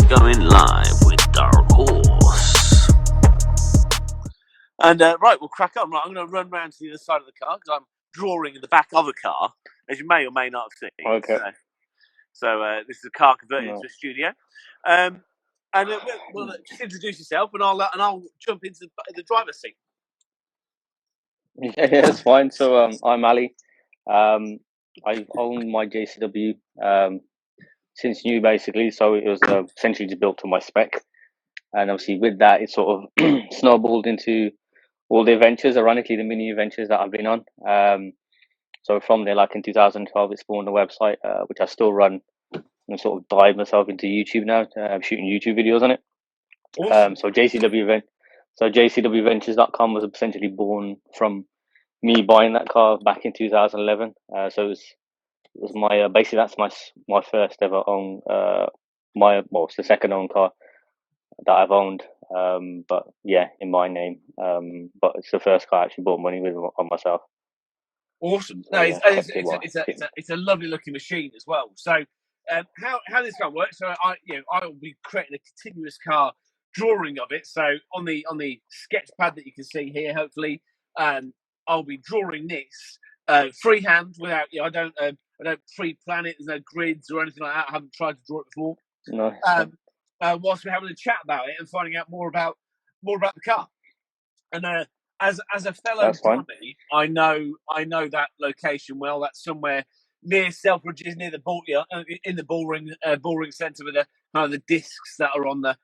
going live with Dark Horse. And right, we'll crack on. Right, I'm going to run round to the other side of the car because I'm drawing in the back of a car, as you may or may not have seen. Okay. So this is a car converted into a studio. And we'll just introduce yourself, and I'll jump into the driver's seat. Yeah, that's fine. So I'm Ali. I've owned my JCW since new, basically. So it was essentially just built to my spec, and obviously with that, it sort of snowballed into all the adventures. Ironically, the mini adventures that I've been on. So from there, like in 2012, it spawned a website which I still run and sort of dive myself into YouTube now. I'm shooting YouTube videos on it. Awesome. So JCWventures.com was essentially born from me buying that car back in 2011. So it was my basically that's my first ever own it's the second owned car that I've owned. But yeah, in my name. But it's the first car I actually bought money with on myself. Awesome. So, No, yeah, it's a lovely looking machine as well. So how this car works? So I will be creating a continuous car drawing of it. So on the sketch pad that you can see here, hopefully, I'll be drawing this freehand without I don't pre-plan it. There's no grids or anything like that. I haven't tried to draw it before. No. Whilst we're having a chat about it and finding out more about the car. And as a fellow dummy, I know that location well. That's somewhere near Selfridges, near the ball, in the ball ring centre with the kind of the discs that are on the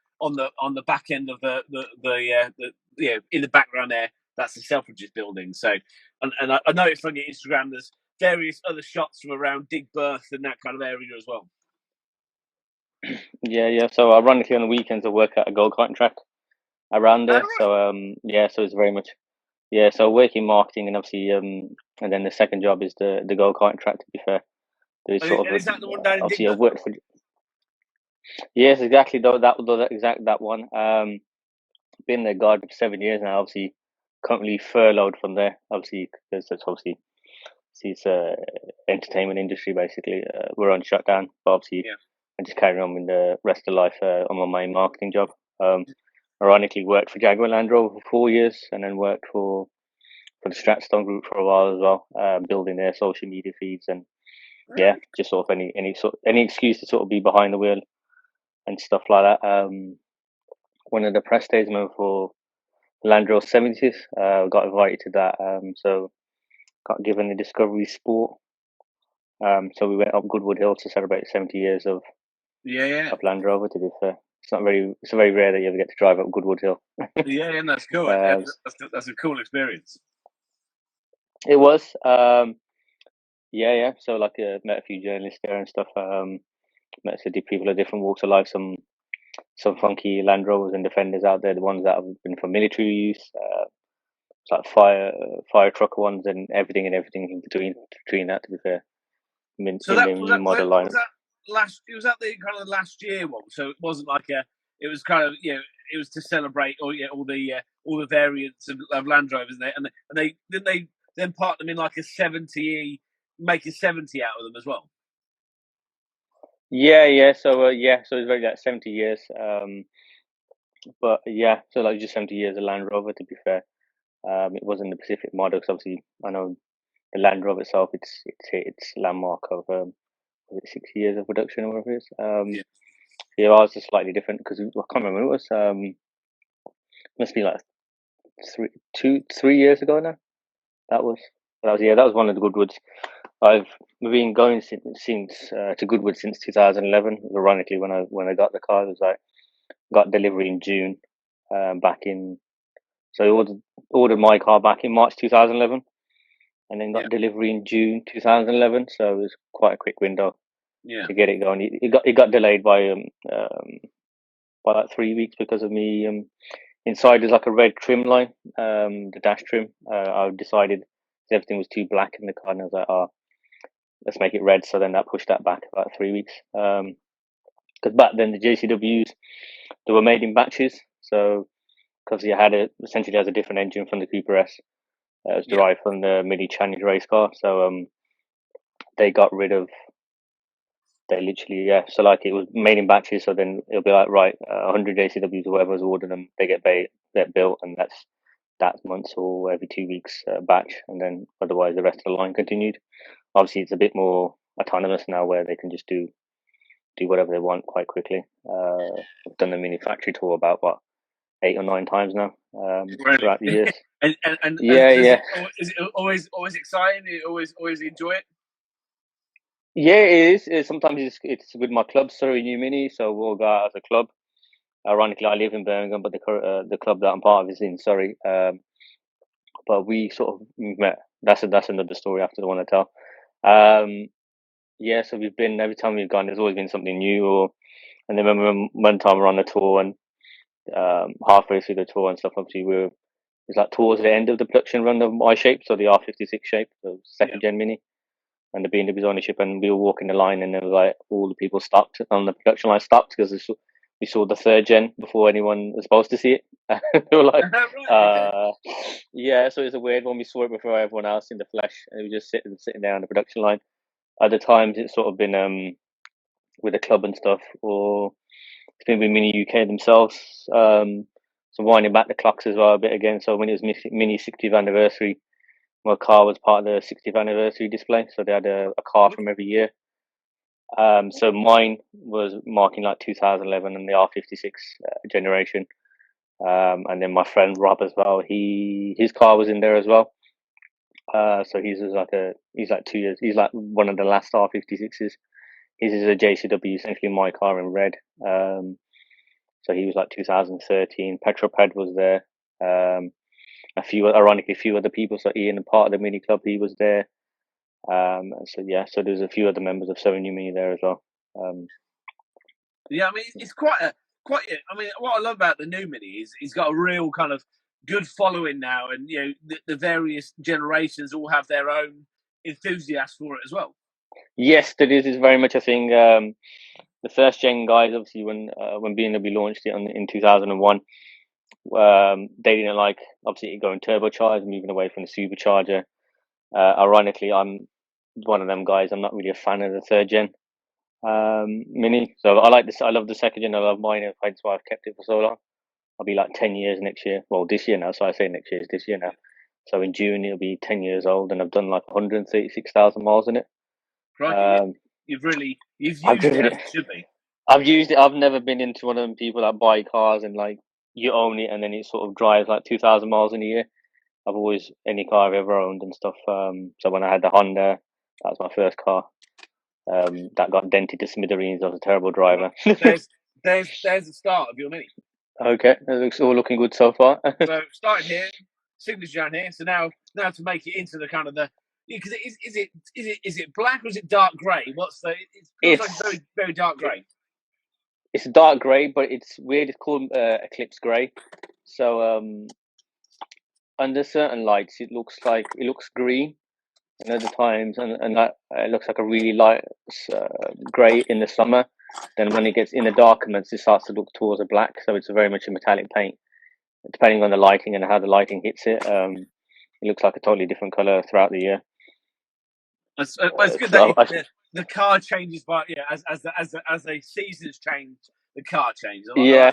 back end of the in the background there. That's the Selfridges building. So, and I know it's on your Instagram. There's various other shots from around Digbirth and that kind of area as well. Yeah. So ironically, on the weekends, I work at a go-karting track around there. So so it's very much so working marketing and obviously and then the second job is the go-karting track. To be fair, is that the one down in obviously Digbirth? I worked for. Yes, exactly. That one. Been there, God, 7 years now. Obviously, currently furloughed from there. Obviously, because it's entertainment industry basically. We're on shutdown, but obviously, I just carry on with the rest of life on my main marketing job. Ironically, worked for Jaguar Land Rover for 4 years, and then worked for the Stratstone Group for a while as well, building their social media feeds and just sort of any excuse to sort of be behind the wheel and stuff like that. One of the press days for Land Rover 70th, got invited to that. So got given the Discovery Sport. So we went up Goodwood Hill to celebrate 70 years of Land Rover. To be fair, it's very rare that you ever get to drive up Goodwood Hill. And that's cool. That's a cool experience. It was. So like met a few journalists there and stuff. Met some people of different walks of life. Some funky Land Rovers and Defenders out there. The ones that have been for military use. It's like fire truck ones and everything in between that. To be fair, so that was that the kind of last year one. So it wasn't like it was kind of it was to celebrate all the variants of Land Rovers and they then part them in like a 70, make a 70 out of them as well. Yeah. So so it's very 70 years. But so like just 70 years of Land Rover. To be fair, it wasn't the Pacific model because obviously I know the Land Rover itself. It's hit its landmark of 6 years of production or whatever it is. Ours is slightly different because I can't remember when it was. Must be like 3 years ago now. That was one of the Goodwoods. I've been going since to Goodwood since 2011. Ironically, when I got the car, it was like got delivery in June. So I ordered my car back in March 2011, and then got delivery in June 2011. So it was quite a quick window to get it going. It got delayed by like 3 weeks because of me. Inside is like a red trim line, the dash trim. I decided everything was too black in the car, and I was like, let's make it red. So then that pushed that back about 3 weeks. Because back then the JCWs, they were made in batches. So because you had essentially has a different engine from the Cooper S. It was derived from the Mini Challenge race car. So they got rid of They literally, yeah. So like it was made in batches. So then it'll be like, right, 100 JCWs or whoever's ordered them, they get built, and that months or every 2 weeks batch, and then otherwise the rest of the line continued. Obviously, it's a bit more autonomous now, where they can just do whatever they want quite quickly. I've done the mini factory tour about what 8 or 9 times now throughout the years. and yeah. Is it always exciting? You always enjoy it? Yeah, it is. Sometimes it's with my club, Surrey New Mini, so we'll go out as a club. Ironically, I live in Birmingham, but the club that I'm part of is in Surrey. But we sort of met. That's another story after the one I tell. Yeah, so we've been every time we've gone. There's always been something new. And then remember one time we were on the tour, and halfway through the tour and stuff, obviously it's like towards the end of the production run of my shape, so the R56 shape, the second gen mini, and the BMW's ownership, and we were walking the line, and there was like all the people stopped on the production line, stopped because we saw the third gen before anyone was supposed to see it. They were like, right, yeah, so it's a weird one. We saw it before everyone else in the flesh, and we were just sitting there on the production line. Other times it's sort of been with the club and stuff, or it's been with Mini UK themselves. So winding back the clocks as well a bit again. So when it was Mini 60th anniversary, my car was part of the 60th anniversary display. So they had a car from every year. So mine was marking like 2011 and the R56 generation. And then my friend Rob as well. His car was in there as well. So he's like 2 years. He's like one of the last R56s. His is a JCW, essentially my car in red. So he was like 2013. Petroped was there. A few other people. So Ian, part of the mini club, he was there. So there's a few other members of Surrey New Mini there as well. Yeah, I mean, it's quite. I mean, what I love about the new Mini is he's got a real kind of good following now, and the various generations all have their own enthusiast for it as well. Yes, that is very much a thing. The first gen guys, obviously, when BMW launched it in 2001, they didn't like obviously it going turbocharged, moving away from the supercharger. Ironically, I'm one of them guys. I'm not really a fan of the third gen Mini, so I like this. I love the second gen. I love mine. That's why I've kept it for so long. I'll be like 10 years next year. Well, this year now. So I say next year is this year now. So in June it'll be 10 years old, and I've done like 136,000 miles in it. You've used it as it should be. I've used it. I've never been into one of them people that buy cars and like you own it and then it sort of drives like 2,000 miles in a year. I've always any car I've ever owned and stuff. So when I had the Honda, that was my first car. That got dented to smithereens. I was a terrible driver. There's the start of your Mini. Okay, it looks all looking good so far. So started here, signature down here. So now to make it into the kind of the because is it black or is it dark grey? It's like very very dark grey. It's dark grey, but it's weird. It's called Eclipse grey. So under certain lights, it looks green, and other times, and that it looks like a really light grey in the summer. Then when it gets in the darker months, it starts to look towards a black. So it's very much a metallic paint. Depending on the lighting and how the lighting hits it, it looks like a totally different color throughout the year. It's good that the car changes by as the seasons change, the car changes. Yeah,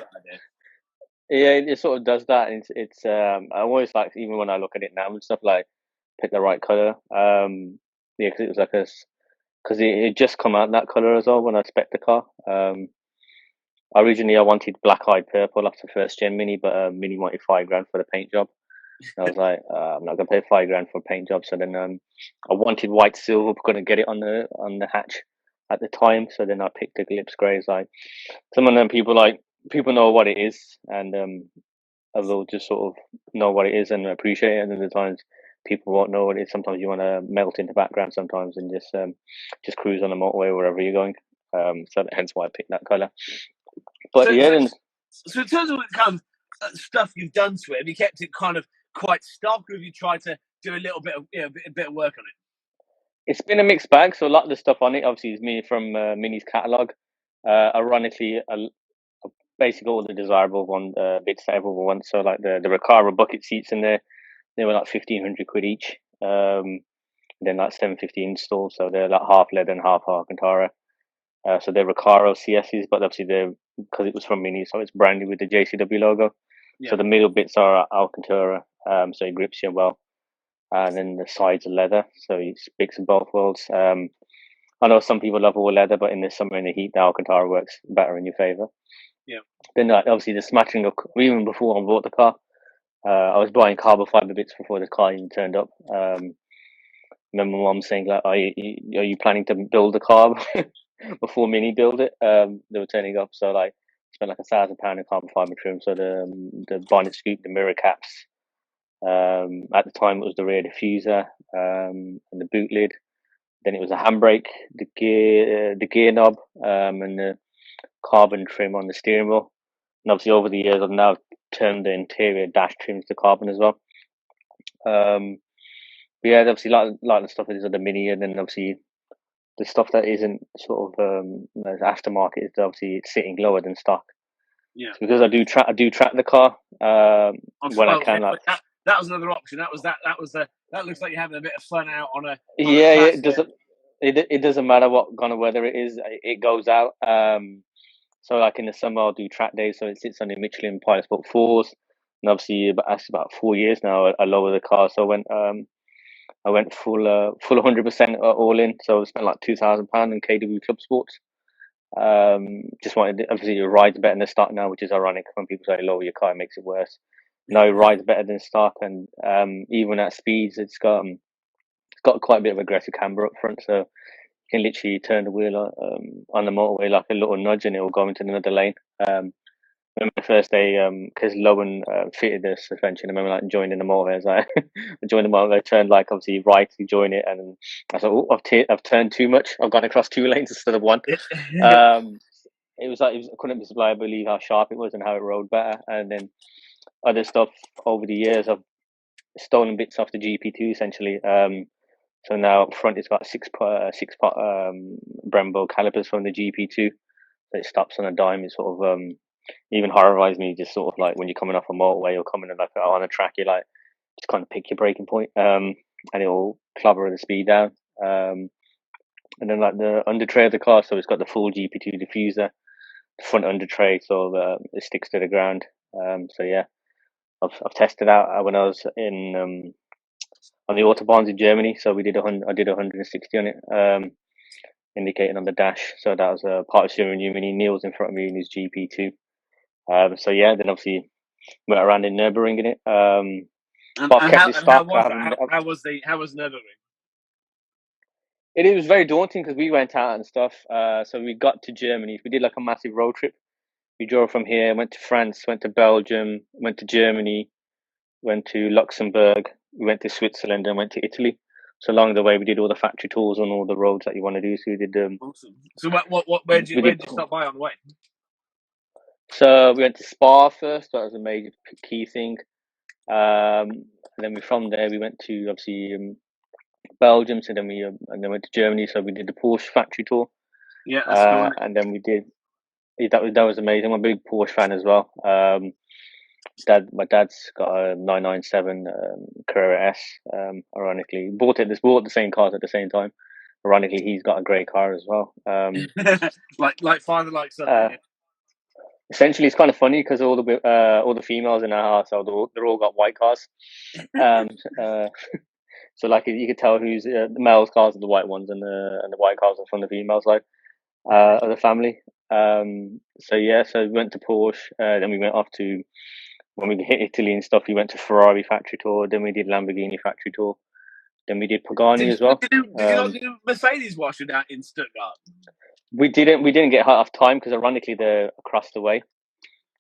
it sort of does that. It's I always like, even when I look at it now and stuff, like pick the right color. Because it was like because it just come out that color as well when I spec the car. Originally I wanted black-eyed purple after the first gen Mini, but Mini wanted $5,000 for the paint job. And I was like, I'm not gonna pay $5,000 for a paint job. So then I wanted white silver, but couldn't get it on the hatch at the time. So then I picked the Eclipse grey. Like some of them people know what it is, and they'll just sort of know what it is and appreciate it. And then the times people won't know what it is. Sometimes you want to melt in the background sometimes and just cruise on the motorway wherever you're going. So hence why I picked that colour. But so in terms of the kind of stuff you've done to it, have you kept it kind of quite stock, or have you tried to do a little bit of a bit of work on it? It's been a mixed bag. So a lot of the stuff on it obviously is me from Mini's catalogue. Ironically, basically all the desirable bits that everyone wants. So like the Recaro bucket seats in there, they were like 1,500 quid each. Then like 750 installed, so they're like half leather and half Alcantara. So they're Recaro CSs, but obviously because it was from Mini, so it's branded with the JCW logo. Yeah. So the middle bits are Alcantara, so it grips you well, and then the sides are leather, so it speaks of both worlds. I know some people love all leather, but in the summer and the heat, the Alcantara works better in your favour. Yeah. Then obviously the smattering of, even before I bought the car, I was buying carbon fibre bits before the car even turned up. Remember my mum saying like, are you planning to build the car before Mini build it? They were turning up, so like spent like £1,000 in carbon fibre trim. So the bonnet scoop, the mirror caps. At the time it was the rear diffuser, and the boot lid. Then it was a handbrake, the gear knob, and the carbon trim on the steering wheel. And obviously over the years I've now turned the interior dash trims to carbon as well. But yeah, obviously like the stuff that is on the Mini, and then obviously the stuff that isn't sort of as aftermarket is obviously it's sitting lower than stock. Yeah. So because I do track the car when I can. Like, that was another option. That looks like you're having a bit of fun out on a. It doesn't. It doesn't matter what kind of weather it is. It goes out. So like in the summer, I'll do track days. So it sits on the Michelin Pilot Sport 4s, and obviously that's about 4 years now. I lower the car, so I went full 100% all in. So I spent like £2,000 in KW Club Sports. Just wanted obviously it rides better than stock now, which is ironic when people say lower your car, it makes it worse. No, it rides better than stock, and even at speeds, it's got quite a bit of aggressive camber up front, so you can literally turn the wheel on the motorway like a little nudge, and it will go into another lane. Remember the first day, because Lowen fitted the suspension. I remember like joining the motorway. I was like, I joined the motorway, turned like obviously right to join it, and I thought, oh, I've turned too much. I've gone across 2 lanes instead of 1. It was I couldn't believe how sharp it was and how it rode better. And then other stuff over the years, I've stolen bits off the GP2 essentially. So now up front it's got 6-pot Brembo calipers from the GP2. So it stops on a dime. It sort of even horrifies me, just sort of like when you're coming off a motorway or coming like on a track, you like just kind of pick your braking point, and it'll clobber the speed down. And then like the under tray of the car, so it's got the full GP2 diffuser, the front under tray, so it sticks to the ground. So yeah, I've tested out when I was in on the autobahns in Germany. So I did 160 on it, indicating on the dash. So that was part of steering wheel. Mini Neil's in front of me in his GP2. So yeah, then obviously went around in Nürburgring in it. But I've kept it stock. How was Nürburgring? It was very daunting because we went out and stuff. So we got to Germany. We did like a massive road trip. We drove from here, went to France, went to Belgium, went to Germany, went to Luxembourg, we went to Switzerland, and went to Italy. So along the way, we did all the factory tours on all the roads that you want to do. So we did. Awesome. So where did you stop by on the way? So we went to Spa first. That was a major key thing. And then from there we went to obviously Belgium. So then we went to Germany. So we did the Porsche factory tour. Yeah, that's cool. And then we did. That was amazing. I'm a big Porsche fan as well. My dad's got a 997 Carrera S. Ironically, bought the same cars at the same time. Ironically, he's got a great car as well. like father, like son. Essentially, it's kind of funny because all the females in our household, they're all got white cars. So like you could tell who's the males' cars are the white ones, and the white cars are from the females' side of the family. So we went to Porsche. Then we went off to, when we hit Italy and stuff, we went to Ferrari factory tour. Then we did Lamborghini factory tour. Then we did Pagani as well. Did you not do Mercedes washing out in Stuttgart? We didn't get enough time because ironically they're across the way,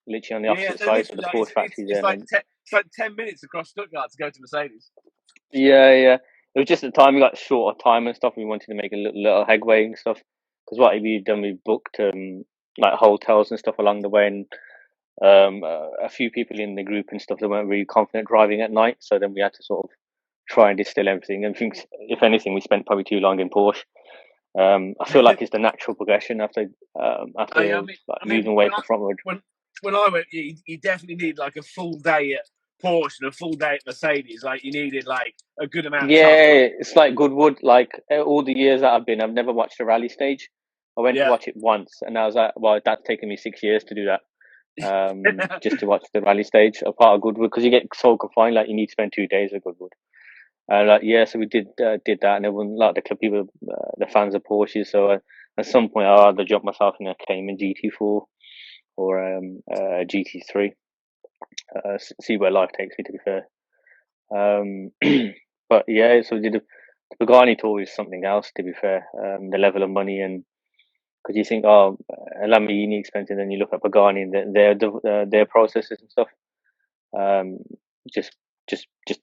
literally on the opposite side. So the Porsche factory's it's like 10 minutes across Stuttgart to go to Mercedes. Yeah. It was just the time we got short of time and stuff. We wanted to make a little headway and stuff. Because what we've done, we booked like hotels and stuff along the way, and a few people in the group and stuff that weren't really confident driving at night. So then we had to sort of try and distill everything. And I think, if anything, we spent probably too long in Porsche. I feel like it's the natural progression after moving away from front road. When I went, you definitely need like a full day at Porsche and a full day at Mercedes. Like you needed like a good amount. Yeah, it's like Goodwood. Like all the years that I've been, I've never watched a rally stage. I went to watch it once, and I was like, well, that's taken me 6 years to do that. Just to watch the rally stage, a part of Goodwood, because you get so confined, like you need to spend 2 days at Goodwood. So we did that, and everyone, like the club people, the fans of Porsches. So at some point, I either jumped myself in a Cayman GT4 or GT3. See where life takes me. To be fair, but yeah, so we did the Pagani tour is something else. To be fair, the level of money, and because you think, oh, Lamborghini expensive, then you look at Pagani and their processes and stuff. Just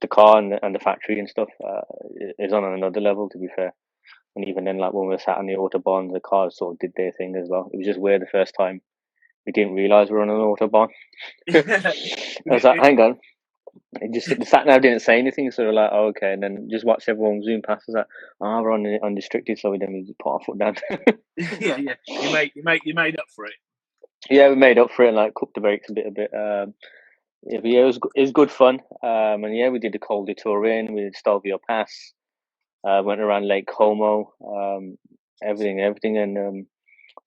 the car and the factory and stuff is on another level. To be fair, and even then, like when we were sat on the autobahn, the cars sort of did their thing as well. It was just weird the first time we didn't realize we were on an autobahn. I was like, hang on. The sat nav didn't say anything, so we're like, oh, okay, and then just watch everyone zoom past us. Like, we're on unrestricted, so we didn't just put our foot down. yeah. You made up for it. Yeah, we made up for it and like cooked the brakes a bit. Yeah, but it was good fun. And yeah, we did the Col de Turin, we did Stelvio Pass, went around Lake Como, everything, and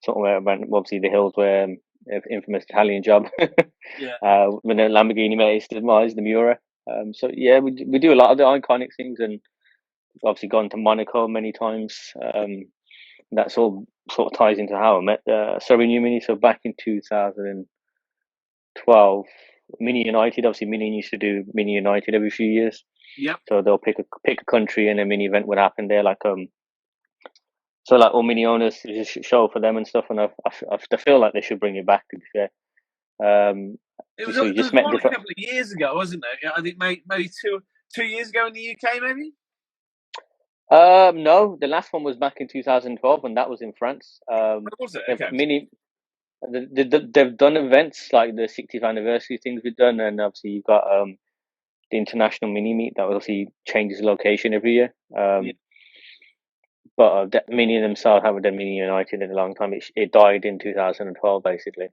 somewhere around obviously the hills where infamous Italian job. When the Lamborghini made his demise, the Miura. So yeah, we do a lot of the iconic things, and obviously gone to Monaco many times. That sort of ties into how I met Surrey New Mini. So back in 2012. Mini United, obviously, Mini used to do Mini United every few years. Yep. So they'll pick a country, and a mini event would happen there. So like all mini owners, it's a show for them and stuff. And I feel like they should bring it back. To be fair, it was one a couple of years ago, wasn't it? I think maybe 2 years ago in the UK, maybe. No, the last one was back in 2012, and that was in France. Was it? Okay. Mini. They've done events like the 60th anniversary things we've done, and obviously you've got the international mini meet that obviously changes location every year. But Mini themselves haven't done Mini United in a long time. It died in 2012, basically.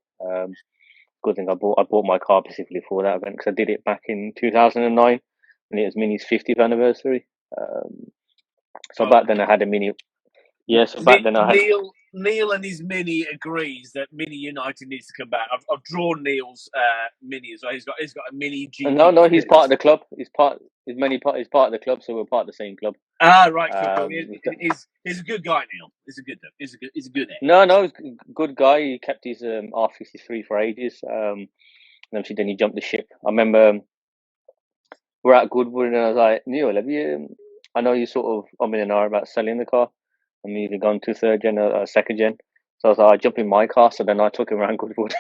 Good thing I bought my car specifically for that event, because I did it back in 2009, and it was Mini's 50th anniversary. So back then I had a Mini. Yeah, so back then I had Neil and his Mini agrees that Mini United needs to come back. I've drawn Neil's Mini as well. He's got a Mini GT. No, he's part of the club. He's part of the club, so we're part of the same club. Right, cool. He's a good guy, Neil. He's a good egg. No, he's a good guy. He kept his R53 for ages. And obviously then he jumped the ship. I remember we're at Goodwood, and I was like, Neil, I know you sort of in an hour about selling the car. I mean, you've gone to third gen or second gen. So I was like, I jump in my car. So then I took him around Goodwood,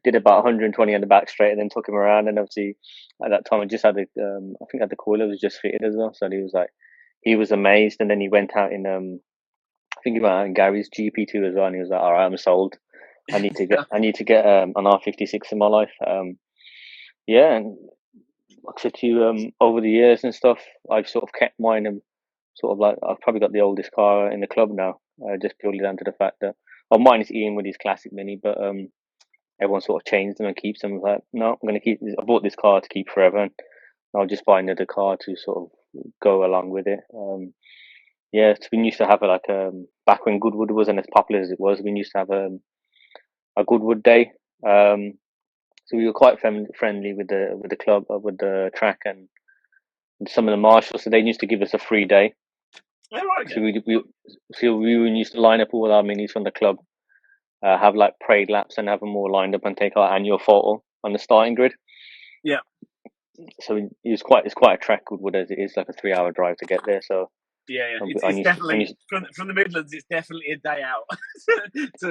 did about 120 on the back straight, and then took him around. And obviously at that time I just had the cooler was just fitted as well. So he was amazed. And then he went out in I think he went out in Gary's GP2 as well, and he was like, all right, I'm sold. I need to get an R56 in my life. And like I said to you, over the years and stuff, I've sort of kept mine, and sort of like I've probably got the oldest car in the club now, just purely down to the fact that mine is Ian with his classic Mini, but everyone sort of changed them and keeps them. Like, no, I'm going to keep. I bought this car to keep forever, and I'll just buy another car to sort of go along with it. So we used to have back when Goodwood wasn't as popular as it was. We used to have a Goodwood day. So we were quite friendly with the club, with the track, and some of the marshals. So they used to give us a free day. Oh, right, so we used to line up all our minis from the club, have like parade laps, and have them all lined up and take our annual photo on the starting grid. Yeah. So it's quite a track, Goodwood, as it is, like a 3-hour drive to get there. So yeah. It's definitely from the Midlands. It's definitely a day out.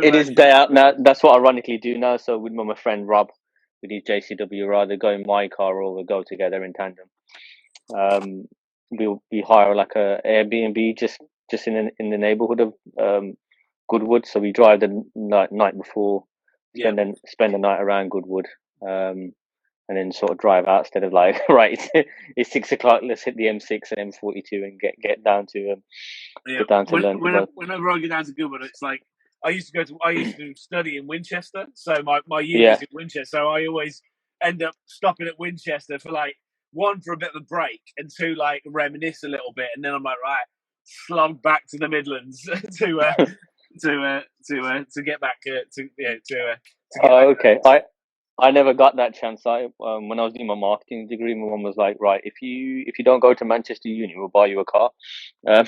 It is day out now. That's what I ironically do now. So with my friend Rob, with his JCW, rather go in my car or we'll go together in tandem. We hire like a Airbnb just in the neighborhood of Goodwood. So we drive the night before, spend the night around Goodwood, and then sort of drive out instead of like it's 6 o'clock. Let's hit the M6 and M42 and get down to London. Whenever I get down to Goodwood, it's like I used to study in Winchester, so my uni is in Winchester. So I always end up stopping at Winchester for like, one, for a bit of a break, and two, like reminisce a little bit, and then I'm like, right, slog back to the Midlands to to get back to get okay. I never got that chance. When I was doing my marketing degree, my mum was like, "Right, if you don't go to Manchester Uni, we'll buy you a car." Um,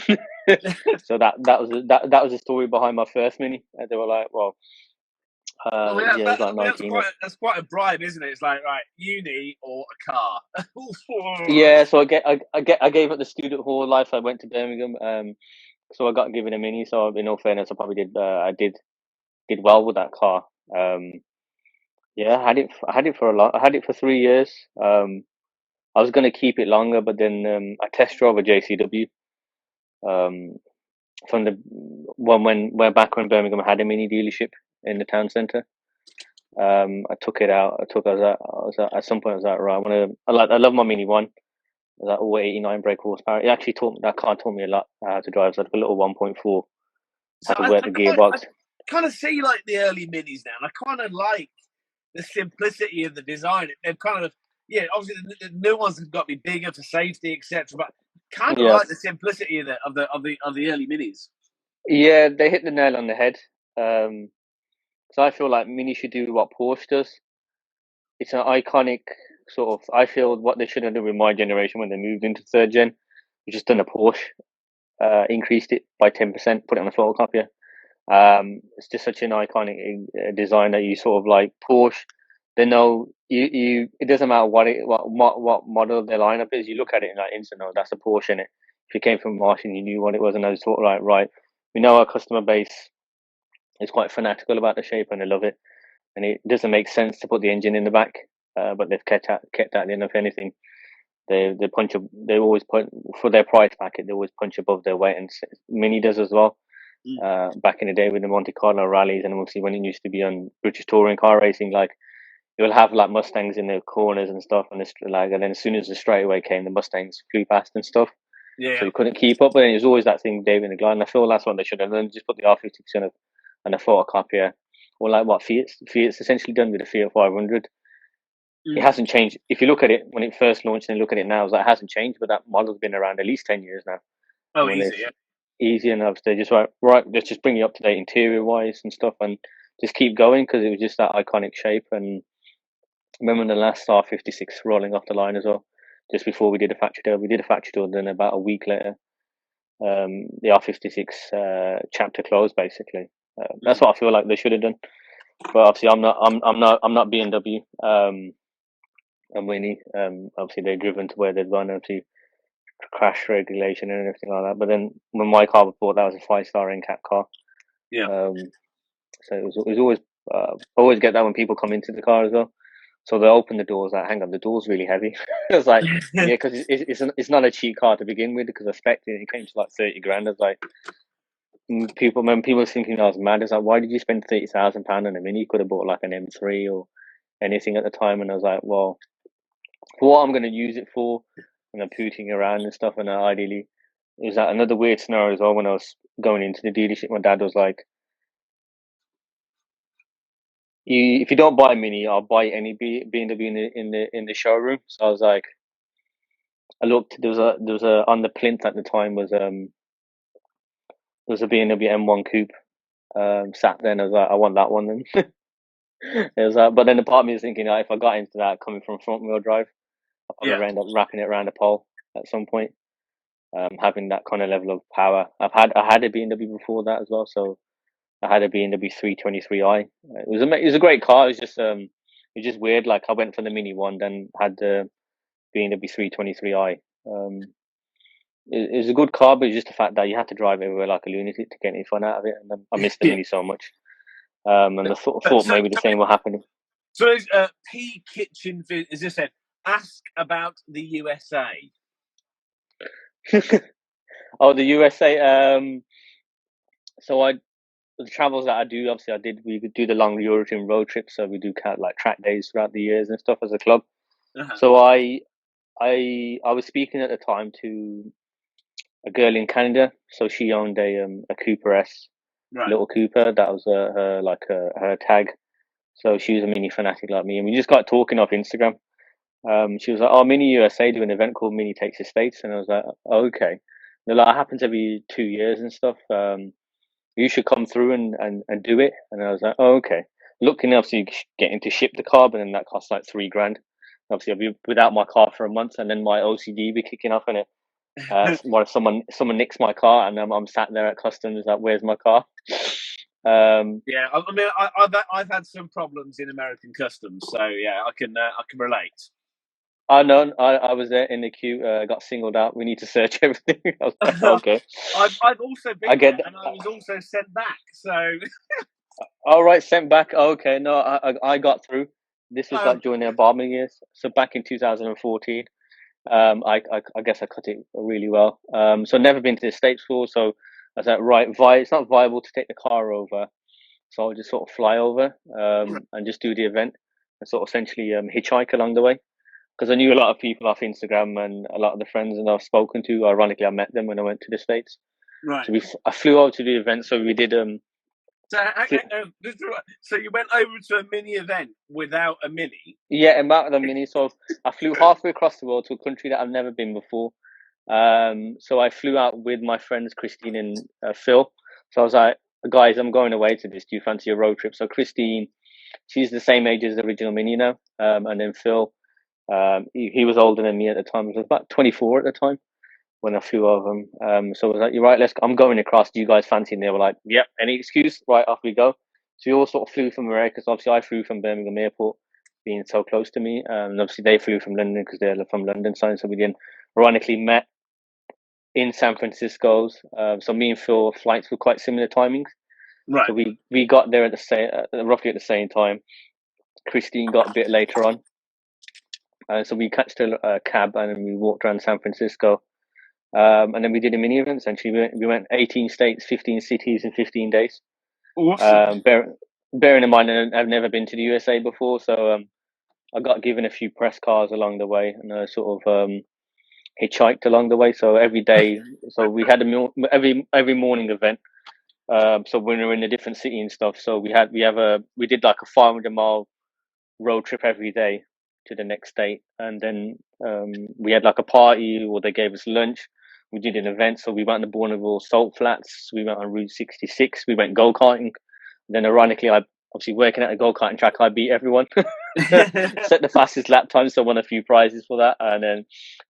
so that was the story behind my first Mini. And they were like, "Well, yeah, it was like 19." That's quite a bribe, isn't it? It's like, right, uni or a car. Yeah, so I gave up the student hall life. I went to Birmingham. So I got given a Mini. So in all fairness, I probably did well with that car. Yeah, I had it for a lot. I had it for 3 years. I was going to keep it longer, but then I test drove a JCW. Um, from the when back when Birmingham had a Mini dealership in the town centre. I took it out. At some point I was like, right, I love my Mini One. That all 89 brake horsepower. It actually that car taught me a lot how to drive. So like a little 1.4, how to work the gearbox. I kind of see like the early Minis now, and I kind of like the simplicity of the design. They've kind of, obviously the new ones have got to be bigger for safety, etc. But kind of like the simplicity of the early Minis. Yeah, they hit the nail on the head. So I feel like Mini should do what Porsche does. It's an iconic sort of. I feel what they should have done with my generation when they moved into third gen, was just done a Porsche, increased it by 10%, put it on a photocopier. It's just such an iconic design that you sort of like Porsche. They know you. It doesn't matter what model their lineup is. You look at it and like instant, no, that's a Porsche in it. If you came from Martian, you knew what it was, and I was sort of like, right, we know our customer base is quite fanatical about the shape and they love it, and it doesn't make sense to put the engine in the back, but they've kept that in. If anything, they punch up. They always put for their price packet. They always punch above their weight, and Mini does as well. Back in the day with the Monte Carlo rallies, and obviously when it used to be on British touring car racing, like you'll have like Mustangs in the corners and stuff, and and then as soon as the straightaway came, the Mustangs flew past and stuff. Yeah. So you couldn't keep up, but then it was always that thing, David in the Glide. And I feel that's what they should have done. Just put the R50 and a photocopier, or like what Fiat's essentially done with the Fiat 500. It hasn't changed. If you look at it when it first launched and look at it now, it's like it hasn't changed, but that model's been around at least 10 years now. Oh, easy, yeah. Easy enough. They just right, let's just bring you up to date interior wise and stuff, and just keep going, because it was just that iconic shape. And I remember the last R56 rolling off the line as well, just before we did a factory tour. We did a factory tour, then about a week later, the R56 chapter closed basically. That's what I feel like they should have done. But obviously, I'm not BMW. I'm Winnie. Obviously, they're driven to where they've gone. Obviously, crash regulation and everything like that. But then when my car was bought, that was a 5-star NCAP car. Yeah. So it was always always get that when people come into the car as well. So they open the doors. Like, hang on, the door's really heavy. It's like, yeah, because it's not a cheap car to begin with, because I expected it came to like 30 grand. It's like people were thinking I was mad. It's like, why did you spend £30,000 on a Mini? You could have bought like an M3 or anything at the time. And I was like, well, for what I'm going to use it for, and I'm pooting around and stuff. And ideally, it was that another weird scenario as well. When I was going into the dealership, my dad was like, if you don't buy a Mini, I'll buy any BMW in the showroom. So I was like, I looked. There was a on the plinth at the time was there was a BMW M1 Coupe sat there, and I was like, I want that one then. It was but then the part of me was thinking, if I got into that coming from front wheel drive, I'll probably end up wrapping it around a pole at some point. Having that kind of level of power. I had a BMW before that as well, so I had a BMW 323i. It was a great car. It was just weird. Like I went for the Mini One, then had the BMW 323i. It was a good car, but it's just the fact that you had to drive everywhere like a lunatic to get any fun out of it. And I missed the Mini so much. And I thought maybe the same will happen. So P Kitchen, as I said, ask about the USA. Oh, the USA. So the travels that I do, obviously we could do the long European road trips. So we do like track days throughout the years and stuff as a club. So I was speaking at the time to a girl in Canada. So she owned a Cooper S, little Cooper. That was her tag. So she was a Mini fanatic like me, and we just got talking off Instagram. She was like, "Oh, Mini USA do an event called Mini Takes the States," and I was like, "Oh, okay." They're like, it happens every 2 years and stuff. you should come through and do it. And I was like, oh, okay. Looking, obviously, getting to ship the car, but then that costs like $3,000. Obviously, I'll be without my car for a month, and then my OCD be kicking off in it. What if someone nicks my car, and I'm sat there at customs like, where's my car? Yeah, I mean, I've had some problems in American customs, so yeah, I can relate. I know. I was there in the queue. Got singled out. We need to search everything. I was like, okay. I've also been there, and I was also sent back. So. All right, sent back. Okay, no, I got through. This was like during their bombing years. So back in 2014, I guess I cut it really well. So never been to the States before. So I was like, right, it's not viable to take the car over. So I'll just sort of fly over and just do the event and sort of essentially hitchhike along the way. Because I knew a lot of people off Instagram and a lot of the friends that I've spoken to. Ironically, I met them when I went to the States. Right. So I flew over to the event. So we did. So you went over to a mini event without a mini? Yeah, without a mini. So I flew halfway across the world to a country that I've never been before. So I flew out with my friends Christine and Phil. So I was like, guys, I'm going away to this. Do you fancy a road trip? So Christine, she's the same age as the original mini now. And then Phil, he was older than me at the time. He was about 24 at the time when I flew over him. So I was like, you're right, I'm going across. Do you guys fancy? And they were like, yep, any excuse? Right, off we go. So we all sort of flew from America. So obviously I flew from Birmingham Airport, being so close to me. And obviously they flew from London because they're from London side. So we then ironically met in San Francisco's. So me and Phil, flights were quite similar timings. Right. So we got there at the same, roughly at the same time. Christine got a bit later on. So we catched a cab and we walked around San Francisco. And then we did a mini event. Essentially, we went 18 states, 15 cities in 15 days. Awesome. Bearing in mind, I've never been to the USA before, so I got given a few press cars along the way, and I sort of hitchhiked along the way. So every day, so we had every morning event. So when we were in a different city and stuff, so we did like a 500-mile road trip every day to the next state, and then we had like a party, or they gave us lunch. We did an event, so we went to Bourneville Salt Flats. We went on Route 66. We went go karting. Then, ironically, I obviously working at a go karting track. I beat everyone, set the fastest lap time, so I won a few prizes for that. And then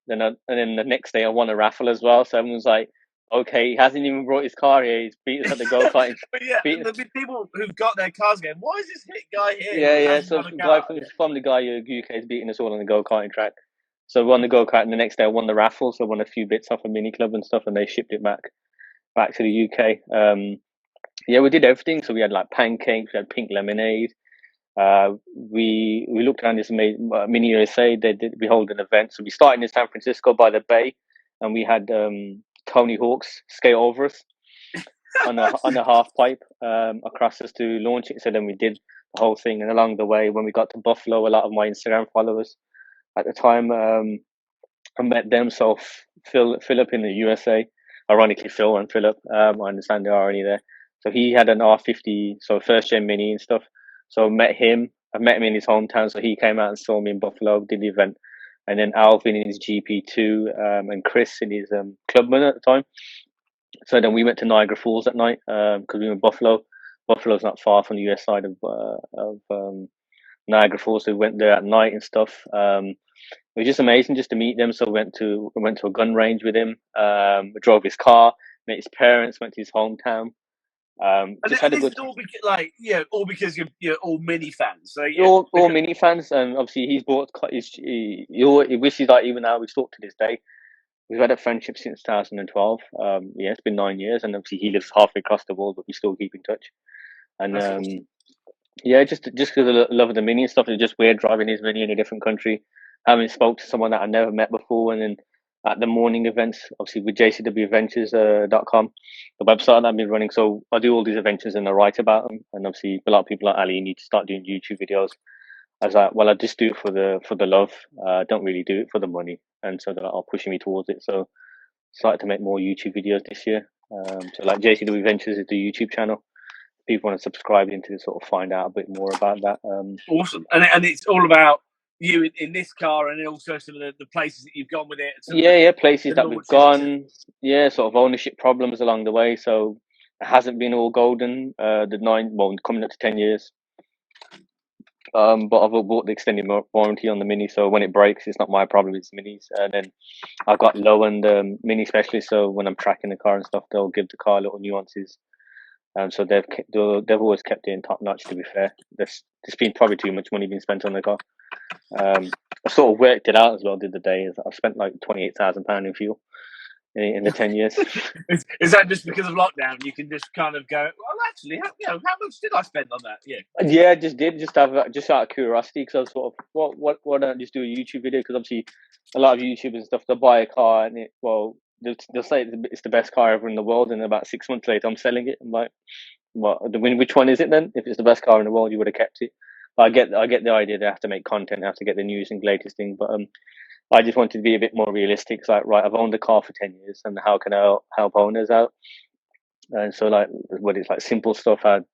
the next day, I won a raffle as well. So everyone was like, "Okay, he hasn't even brought his car here. He's beat us at the go karting." But yeah, there'll be people who've got their cars going, "Why is this guy here?" Yeah. So the guy from the guy UK is beating us all on the go karting track. So we won the go kart, and the next day I won the raffle. So I won a few bits off a mini club and stuff, and they shipped it back to the UK. Yeah, we did everything. So we had like pancakes, we had pink lemonade. We looked around this mini USA. We hold an event. So we started in San Francisco by the bay, and we had Tony Hawk's skate over us on a half pipe across us to launch it. So then we did the whole thing, and along the way, when we got to Buffalo, a lot of my Instagram followers at the time, I met them. So Philip in the USA, ironically Phil and Philip, I understand they're already there. So he had an R50, so first gen mini and stuff. So I met him in his hometown. So he came out and saw me in Buffalo, did the event. And then Alvin in his GP2, and Chris in his Clubman at the time. So then we went to Niagara Falls at night because we were in Buffalo. Buffalo's not far from the US side of Niagara Falls. So we went there at night and stuff. It was just amazing just to meet them. So we went to a gun range with him. We drove his car, met his parents, went to his hometown. Just had a good all because, all because you're all mini fans. So all mini fans, and obviously he's bought. He wishes that even now we talk to this day. We've had a friendship since 2012. Yeah, it's been 9 years, and obviously he lives halfway across the world, but we still keep in touch. And awesome. Yeah, just because of the love of the mini and stuff, it's just weird driving his mini in a different country, having spoke to someone that I never met before, and then at the morning events, obviously with JCWadventures.com, the website that I've been running. So I do all these adventures and I write about them. And obviously a lot of people like Ali, you need to start doing YouTube videos. I was like, well, I just do it for the love. I don't really do it for the money, and so that are pushing me towards it. So started to make more YouTube videos this year. So like JCW Ventures is the YouTube channel. People want to subscribe into to sort of find out a bit more about that. Awesome, and it's all about you in this car, and also some of the places that you've gone with it. Yeah, places that we've gone. Yeah, sort of ownership problems along the way. So It hasn't been all golden. Coming up to 10 years. But I've bought the extended warranty on the Mini, so when it breaks, it's not my problem, it's Mini's. And then I got low on the Mini specialist, so when I'm tracking the car and stuff, they'll give the car little nuances. So they've always kept it in top notch. To be fair, there's been probably too much money being spent on the car. I sort of worked it out as well the other day. I've spent like £28,000 in fuel in the 10 years. Is that just because of lockdown? You can just kind of go, well, actually, how much did I spend on that? Yeah, I just out of curiosity, because I was sort of, why don't I just do a YouTube video? Because obviously, a lot of YouTubers and stuff, they'll buy a car and they'll say it's the best car ever in the world, and about 6 months later, I'm selling it. I'm like, what? Which one is it then? If it's the best car in the world, you would have kept it. I get the idea. They have to make content, they have to get the news and latest thing, but I just wanted to be a bit more realistic. It's like, right, I've owned the car for 10 years, and how can I help owners out? And so, like, what it's like simple stuff, how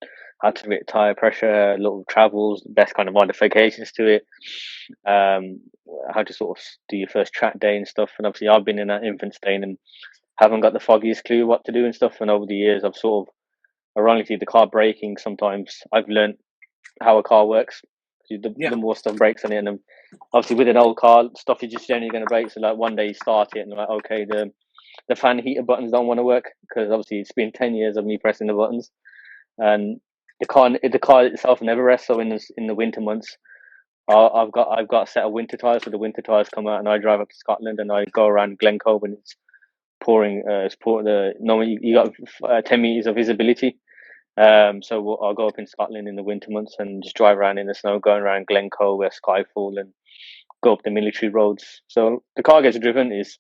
to rate tire pressure, little travels, best kind of modifications to it, how to sort of do your first track day and stuff. And obviously, I've been in that infant state and haven't got the foggiest clue what to do and stuff. And over the years, I've sort of, ironically, the car braking, sometimes I've learned how a car works. The more stuff breaks on it, and obviously with an old car, stuff is just generally going to break. So like one day you start it and you're like, okay, the fan heater buttons don't want to work, because obviously it's been 10 years of me pressing the buttons, and the car itself never rests. So in the winter months, I've got a set of winter tires. So the winter tires come out, and I drive up to Scotland and I go around Glencoe when it's pouring. Normally you got 10 meters of visibility. So I'll go up in Scotland in the winter months and just drive around in the snow, going around Glencoe, where Skyfall, and go up the military roads. So the car gets driven is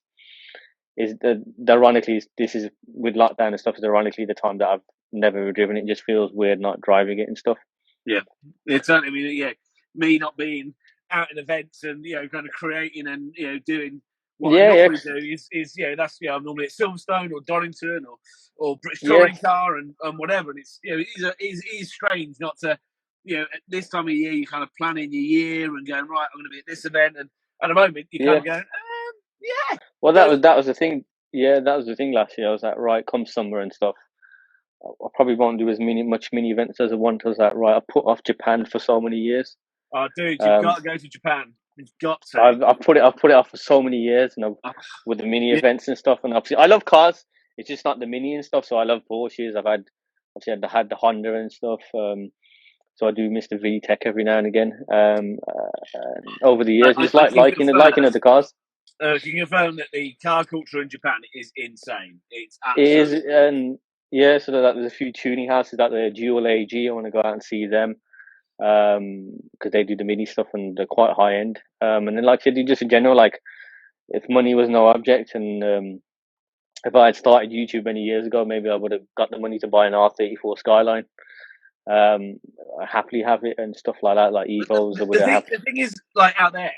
ironically, this is with lockdown and stuff, is ironically the time that I've never driven it. It just feels weird not driving it and stuff. Yeah, it's certainly. I mean, me not being out in events and kind of creating and doing what I normally do is that's I'm normally at Silverstone or Donington or British Touring Car and whatever, and it's it is strange not to at this time of year you're kind of planning your year and going, right, I'm going to be at this event, and at the moment you're kind of going well, that was the thing. Yeah, that was the thing last year. I was like, right, come summer and stuff, I probably won't do as much mini events as I want. I was like, right, I put off Japan for so many years. Oh, dude, you've got to go to Japan. You've got to. I've put it off for so many years, and with the mini events and stuff. And obviously, I love cars. It's just not the mini and stuff. So I love Porsches. I've had the Honda and stuff. So I do miss the VTEC every now and again. Over the years, just liking of the cars. Can you confirm that the car culture in Japan is insane? It's absolutely. It is, and so there's a few tuning houses out there. Dual AG. I want to go out and see them, because they do the mini stuff and they're quite high end. And then, like I said, just in general, like, if money was no object, and if I had started YouTube many years ago, maybe I would have got the money to buy an R34 Skyline. I happily have it and stuff like that, like Evos. The thing is, like, out there,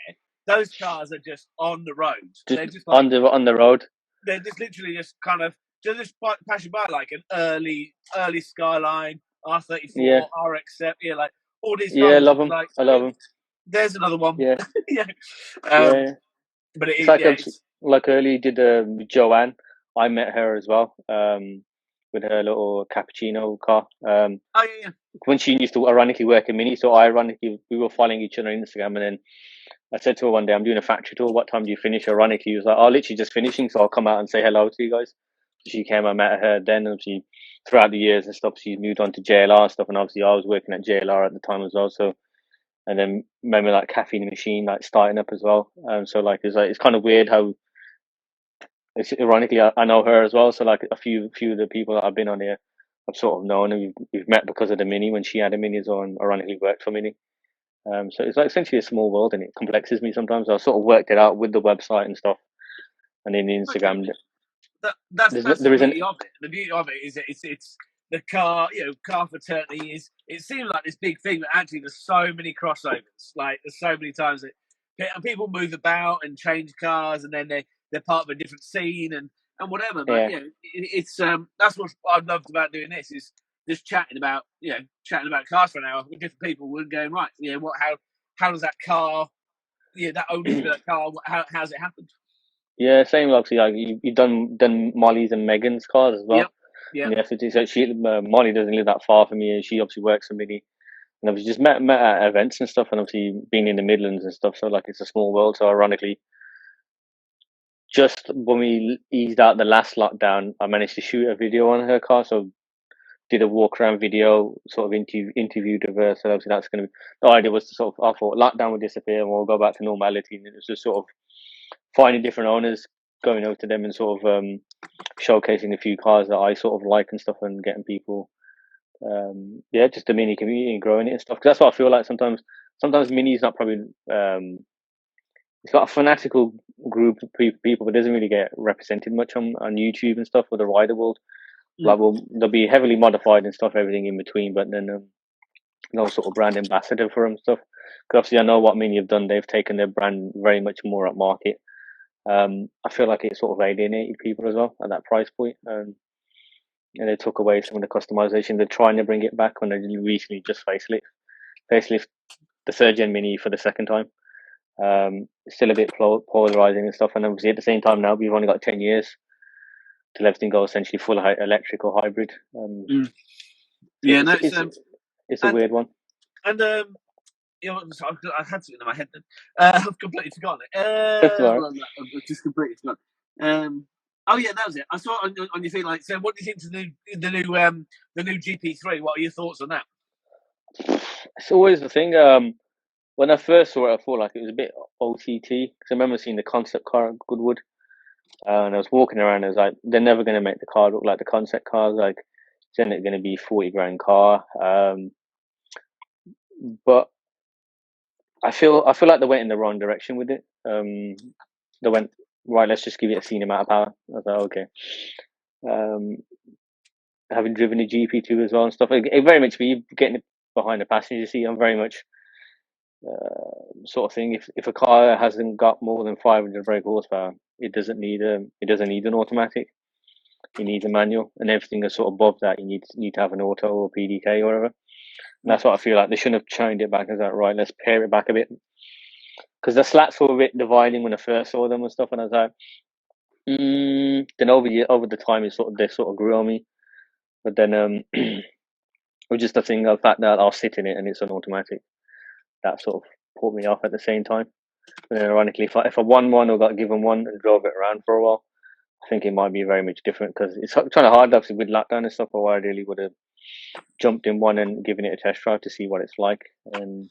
those cars are just on the road. They're just like, on the road. They're just literally just kind of just passing by, like an early Skyline, R34, RX7, like all these. Yeah, I love them. Like, I love them. There's another one. Yeah, But it's like early did Joanne. I met her as well. With her little cappuccino car. When she used to ironically work in Mini, so ironically we were following each other on Instagram, and then I said to her one day, I'm doing a factory tour, what time do you finish? Ironically, he was like, literally just finishing, so I'll come out and say hello to you guys. So she came, I met her then, and she, throughout the years and stuff, she's moved on to JLR and stuff, and obviously I was working at JLR at the time as well, so, and then remember like Caffeine Machine, like starting up as well. So like it's kind of weird how, it's ironically I know her as well, so like a few of the people that I've been on here I've sort of known, and we've met because of the Mini, when she had a Mini as well, and ironically worked for Mini. So it's like essentially a small world, and it complexes me sometimes. I sort of worked it out with the website and stuff, and in the Instagram. That's the beauty of it. The beauty of it is that it's the car, car fraternity is. It seems like this big thing, but actually there's so many crossovers. Like there's so many times that people move about and change cars, and then they're part of a different scene and whatever. But it's that's what I've loved about doing this, is just chatting about cars for an hour with different people. We're going, right, how does that car, that ownership of that car, how's it happened? Yeah, same. Obviously, like you've done Molly's and Megan's cars as well. Yeah. In the F50. So Molly doesn't live that far from me, and she obviously works for Mini. And obviously just met at events and stuff, and obviously being in the Midlands and stuff. So like it's a small world. So ironically, just when we eased out the last lockdown, I managed to shoot a video on her car. So did a walk around video, sort of interviewed of her. So obviously that's going to be the idea was to sort of I thought lockdown would disappear and we'll go back to normality. And it was just sort of finding different owners, going over to them and sort of showcasing a few cars that I sort of like and stuff, and getting people, just the Mini community and growing it and stuff. Because that's what I feel like sometimes. Sometimes Mini's not probably it's got a fanatical group of people, but doesn't really get represented much on YouTube and stuff, or the rider world. Like, they'll be heavily modified and stuff, everything in between, but then no sort of brand ambassador for them stuff. Because obviously, I know what Mini have done; they've taken their brand very much more at market. I feel like it sort of alienated people as well at that price point, and they took away some of the customization. They're trying to bring it back when they recently just facelift the third gen Mini for the second time. Still a bit polarizing and stuff, and obviously at the same time now we've only got 10 years till everything goes essentially full electric or hybrid. It's a weird one. And so I had something in my head then. I've completely forgotten it. I've just completely forgotten. Oh yeah, that was it. I saw it on your thing. Like, so what do you think of the new GP3? What are your thoughts on that? It's always the thing. When I first saw it, I thought like it was a bit OTT, because I remember seeing the concept car at Goodwood, and I was walking around. I was like, they're never going to make the car look like the concept cars. Like, it's only going to be 40 grand car. But I feel like they went in the wrong direction with it. They went, right, let's just give it a scene amount of power. I was like, okay. Having driven a GP2 as well and stuff, it very much be getting it behind the passenger seat. I'm very much sort of thing. If a car hasn't got more than 500 brake horsepower, it doesn't need an automatic. It needs a manual, and everything that's sort of above that, you need to have an auto or PDK or whatever. And that's what I feel like they shouldn't have changed it back as that. Right, let's pare it back a bit, because the slats were a bit dividing when I first saw them and stuff, and I was like, then over the time they sort of grew on me. But then it was just a thing of the fact that I'll sit in it and it's an automatic. That sort of put me off at the same time. And then ironically, if I won one or got given one and drove it around for a while, I think it might be very much different, because it's kind of hard, obviously, with lockdown and stuff. Or I really would have jumped in one and given it a test drive to see what it's like, and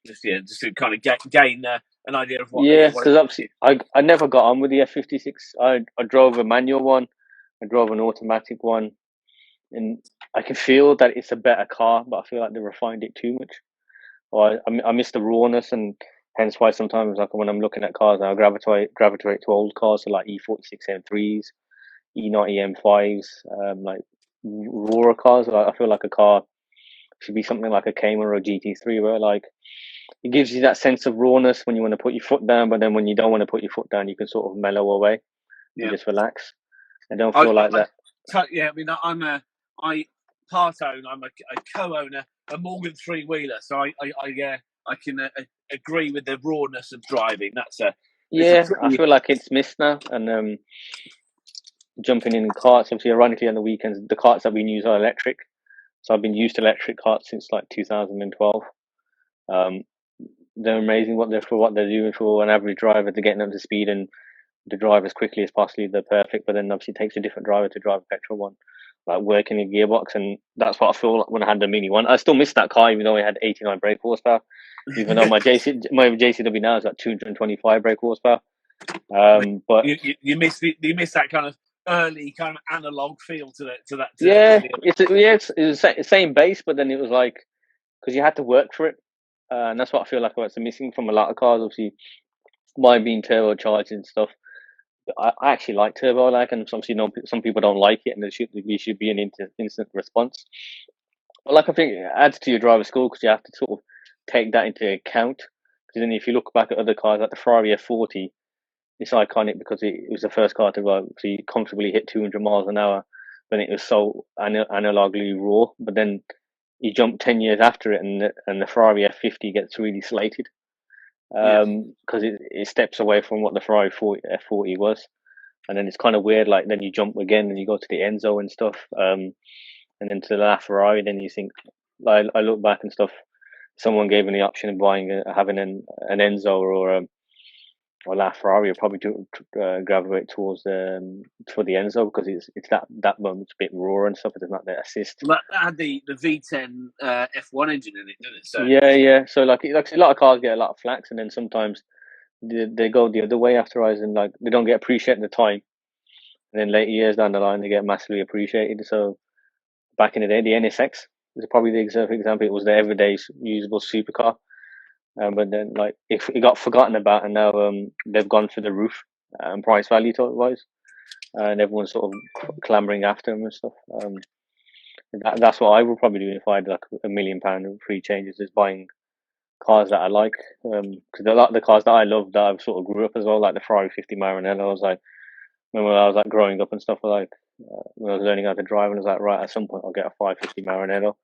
just to kind of gain an idea of what. Yeah, because obviously I never got on with the F56. I drove a manual one, I drove an automatic one, and I can feel that it's a better car, but I feel like they refined it too much. Or I miss the rawness, and hence why sometimes, like, when I'm looking at cars, I gravitate to old cars, so like E46 M3s, E90 M5s, like rawer cars. I feel like a car should be something like a Cayman or a GT3, where like it gives you that sense of rawness when you want to put your foot down, but then when you don't want to put your foot down, you can sort of mellow away and just relax. I don't feel like that. Yeah, I mean, I part own. I'm a co-owner, a Morgan 3-wheeler, so I can agree with the rawness of driving. I feel like it's missed now, and jumping in carts. Obviously, ironically, on the weekends, the carts that we use are electric. So I've been used to electric carts since like 2012. They're amazing for what they're doing for an average driver. They're getting up to speed and the drive as quickly as possibly. They're perfect, but then obviously it takes a different driver to drive a petrol one, like working in gearbox, and that's what I feel like when I had the Mini one. I still miss that car, even though it had 89 brake horsepower. Even though my JCW now has got 225 brake horsepower. But you miss that kind of early kind of analog feel to that. It's the same base, but then it was like, because you had to work for it, and that's what I feel like what's missing from a lot of cars. Obviously, mine being turbocharged and stuff. I actually like turbo, and obviously some people don't like it, and there should be an instant response. But like, I think it adds to your driver school, because you have to sort of take that into account. Because then if you look back at other cars like the Ferrari F40, it's iconic because it was the first car to comfortably hit 200 miles an hour, when it was so analogically raw. But then you jump 10 years after it, and the Ferrari F50 gets really slated, because it steps away from what the Ferrari F40 was. and then it's kind of weird. Like then you jump again and you go to the Enzo and stuff, and then to the LaFerrari. Then you think, like I look back and stuff. Someone gave me the option of having an Enzo or LaFerrari. I'll probably gravitate towards for the Enzo because it's that moment's a bit raw and stuff. But there's not the assist. Well, that had the V10 F1 engine in it, didn't it? So yeah. So like a lot of cars get a lot of flax, and then sometimes they go the other way after and like they don't get appreciated at the time, and then later years down the line they get massively appreciated. So back in the day, the NSX is probably the example. It was the everyday usable supercar. But then, like, if it got forgotten about, and now they've gone for the roof, price value wise, and everyone's sort of clamoring after them and stuff. That's what I would probably do if I had like £1 million free changes, is buying cars that I like. Because a lot of the cars that I love that I've sort of grew up as well, like the Ferrari 50 Maranello. I was like, when I was like growing up and stuff, like when I was learning how to drive, and I was like, right, at some point I'll get a 550 Maranello.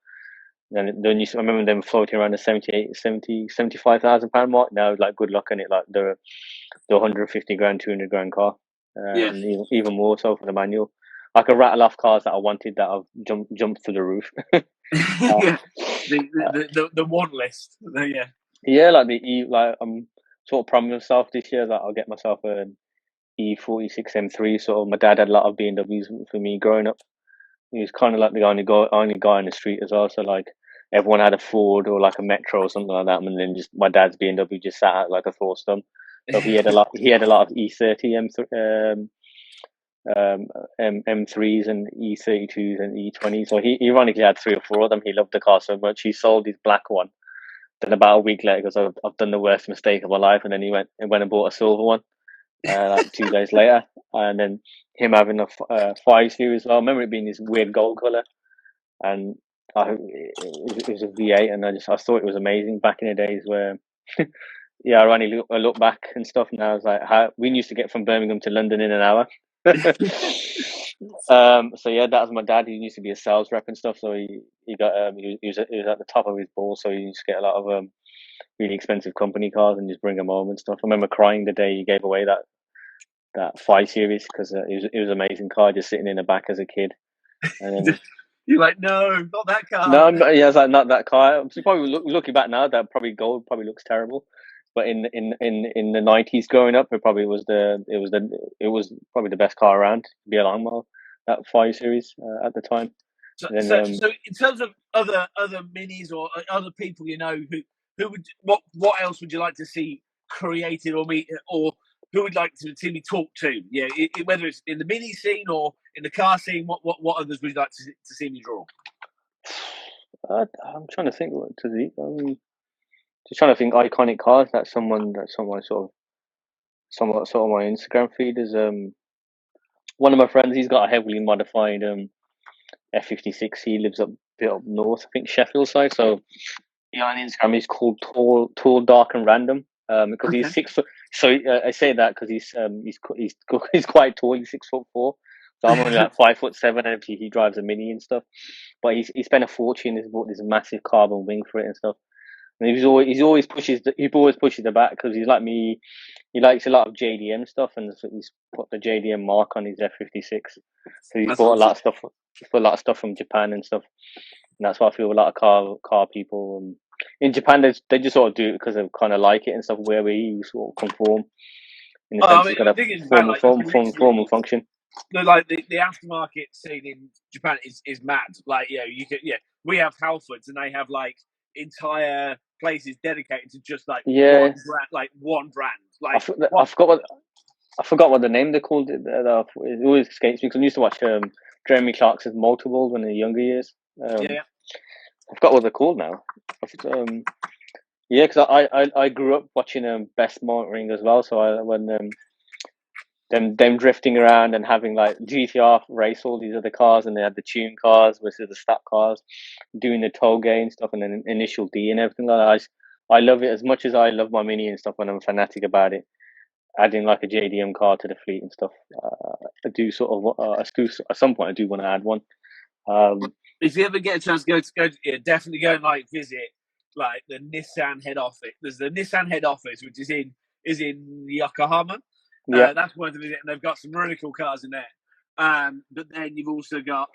Then I remember them floating around the 75,000 pound mark. Now, like, good luck on it. Like the 150 grand, 200 grand car, and even more so for the manual. I could rattle off cars that I wanted that I've jumped through the roof. The one list. Yeah, like I'm sort of promising myself this year that I'll get myself an E46 M3. So my dad had a lot of BMWs for me growing up. He was kind of like the only guy on the street as well. So like everyone had a Ford or like a Metro or something like that, and then just my dad's BMW just sat out like a Thor stump. So he had a lot. He had a lot of E30 M3s and E32s and E20s. So he ironically had 3 or 4 of them. He loved the car so much. He sold his black one. Then about a week later, because I've done the worst mistake of my life, and then he went and bought a silver one. Like 2 days later, and then him having a 5 Series as well. I remember it being this weird gold color, and it was a V8, and I thought it was amazing back in the days where, yeah, I look back and stuff now. It's like how we used to get from Birmingham to London in an hour. So yeah, that was my dad. He used to be a sales rep and stuff, so he was at the top of his ball. So he used to get a lot of really expensive company cars and just bring them home and stuff. I remember crying the day he gave away that 5 Series because it was an amazing car, just sitting in the back as a kid. And then, you're like, no, not that car. No, yeah, it's like not that car. So probably looking back now, that probably gold probably looks terrible. But in the 90s, growing up, it was probably the best car around to be a long mile. That 5 Series at the time. So in terms of other minis or other people, who would what else would you like to see created or meet, or who would like to see me talk to? Yeah, whether it's in the mini scene or in the car scene, what others would you like to see me draw? I'm trying to think what to do. Just trying to think iconic cars that someone sort of my Instagram feed is. One of my friends, he's got a heavily modified F56. He lives a bit up north, I think Sheffield side. So yeah, on Instagram he's called Tall, Dark, and Random. Because he's 6 foot. So I say that because he's quite tall. He's 6'4". So I'm only like 5'7", and he drives a Mini and stuff. But he spent a fortune. He's bought this massive carbon wing for it and stuff. And he always pushes the back because he's like me. He likes a lot of JDM stuff, and so he's put the JDM mark on his F56. So he's bought a lot of stuff from Japan and stuff. And that's why I feel a lot of car people in Japan they just sort of do it because they kind of like it and stuff. Where we sort of conform in the sense it's got a form and function. Like the aftermarket scene in Japan is mad. Like we have Halfords and they have like entire places dedicated to just like one brand. Like I forgot what the name they called it. It always escapes me because I used to watch Jeremy Clarkson's Multiple when in the younger years. I forgot what they're called now. Yeah, because I grew up watching Best Motoring as well. So when them drifting around and having like GTR race all these other cars, and they had the tune cars versus the stock cars, doing the toll gate stuff, and then Initial D and everything like that. I love it as much as I love my Mini and stuff when I'm fanatic about it. Adding like a JDM car to the fleet and stuff. I do sort of at some point I do want to add one. If you ever get a chance to go, definitely go and like visit like the Nissan head office. There's the Nissan head office, which is in Yokohama. That's worth a visit, and they've got some really cool cars in there. But then you've also got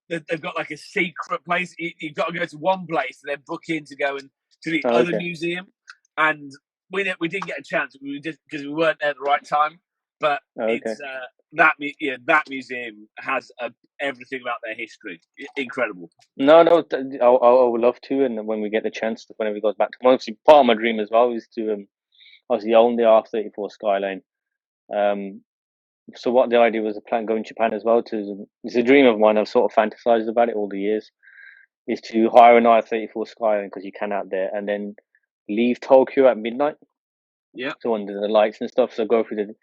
they've got like a secret place. You've got to go to one place and then book in to go and to the other museum. And we didn't get a chance. We just because we weren't there at the right time. But it's that museum has everything about their history. Incredible. No, I would love to, and when we get the chance, whenever it goes back to, obviously part of my dream as well is to obviously own the R34 Skyline. So what the idea was, a plan going to Japan as well. It's a dream of mine. I've sort of fantasized about it all the years. Is to hire an R34 Skyline because you can out there, and then leave Tokyo at midnight. Yeah. So under the lights and stuff. So go through the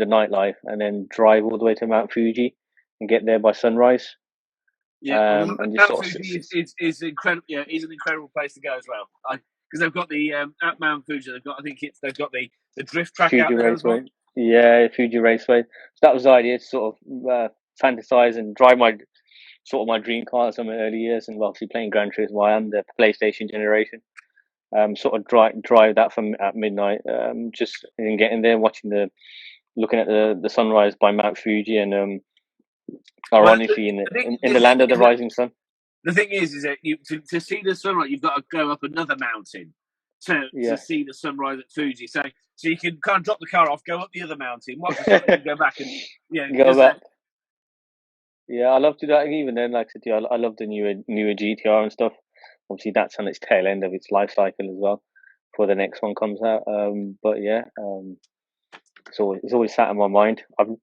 nightlife, and then drive all the way to Mount Fuji and get there by sunrise. Yeah, and Mount Fuji is incredible. Yeah, is an incredible place to go as well. Because they've got the at Mount Fuji, they've got the drift track Fuji out there Raceway. as well. Yeah, Fuji Raceway. So that was the idea, to sort of fantasize and drive my dream cars in my early years, and obviously playing Gran Turismo and the PlayStation generation. Sort of drive that from at midnight. Just and getting there, looking at the sunrise by Mount Fuji, and ironically in the land of the rising sun. The thing is that to see the sunrise, you've got to go up another mountain to see the sunrise at Fuji. So you can kind of drop the car off, go up the other mountain, watch the sun, and go back and go back. Yeah, I love to do that. Even then, like I said, I love the newer GTR and stuff. Obviously, that's on its tail end of its life cycle as well, before the next one comes out. But yeah, it's always sat in my mind. I've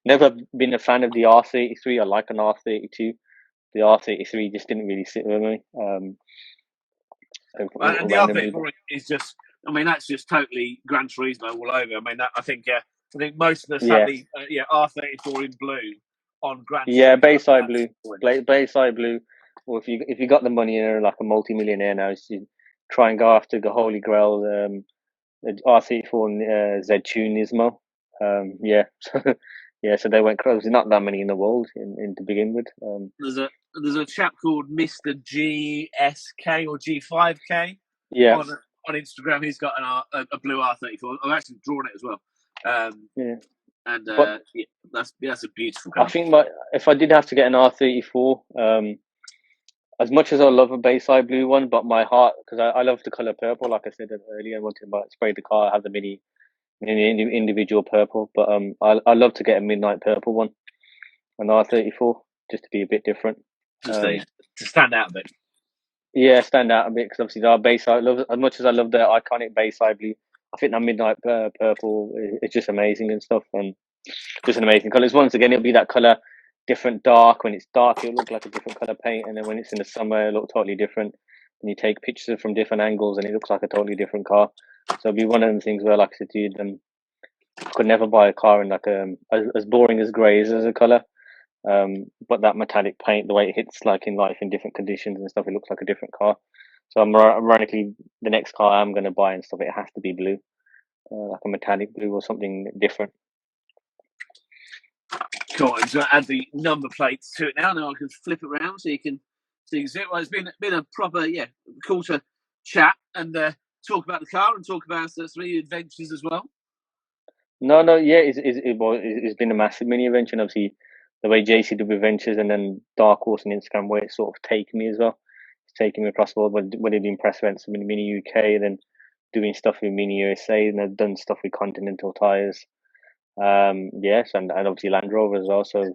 never been a fan of the R33. I like an R32. The R33 just didn't really sit with me. And the R34 is just, I mean, that's just totally Gran Turismo all over. I mean, I think most of us have the R34 in blue on Gran Turismo. Yeah, Bayside blue. Bayside blue. Or if you got the money and you're like a multi-millionaire now, you try and go after the Holy Grail, the R34 Z-Tune Nismo. So they went close. There's not that many in the world in to begin with. There's a chap called Mr. GSK or G5K on Instagram. He's got a blue R34. I've actually drawn it as well. That's a beautiful car. I think if I did have to get an R34, as much as I love a Bayside blue one, but my heart, because I love the color purple, like I said earlier, I wanted to spray the car, have the mini individual purple, but I love to get a midnight purple one, an R34, just to be a bit different, to stand out a bit. Yeah, stand out a bit, because obviously our Bayside, as much as I love the iconic Bayside blue, I think that midnight purple is just amazing and stuff, and just an amazing colours. Once again, it'll be that colour, different dark. When it's dark, it'll look like a different colour paint, and then when it's in the summer, it'll look totally different. And you take pictures from different angles, and it looks like a totally different car. So it'll be one of the things where, like I said to you, I could never buy a car in like as boring as grey is as a colour. But that metallic paint, the way it hits like in life in different conditions and stuff, it looks like a different car. So ironically, the next car I'm going to buy and stuff, it has to be blue, like a metallic blue or something different. Cool. I'm going to add the number plates to it now. Now I can flip it around so you can see it. Well, it's been a proper, cool to chat and talk about the car and talk about some of the adventures as well. It's been a massive mini adventure. And obviously, the way JCW Ventures and then Dark Horse and Instagram, where it's sort of taken me as well. It's taken me across the world. When I did press events in Mini UK, then doing stuff with Mini USA, and I've done stuff with Continental Tires. And obviously Land Rover as well. So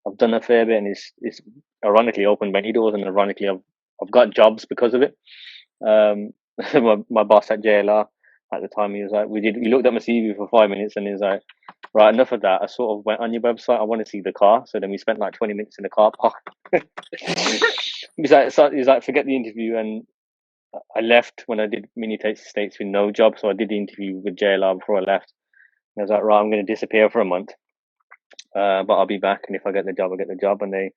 I've done a fair bit, and it's ironically opened many doors, and ironically I've got jobs because of it. My boss at JLR at the time, he was like, we looked at my CV for 5 minutes, and he was like, right, enough of that. I sort of went on your website. I want to see the car. So then we spent like 20 minutes in the car park. He's like, forget the interview. And I left when I did Mini Takes the States with no job. So I did the interview with JLR before I left. And I was like, right, I'm going to disappear for a month. But I'll be back. And if I get the job, I get the job. And they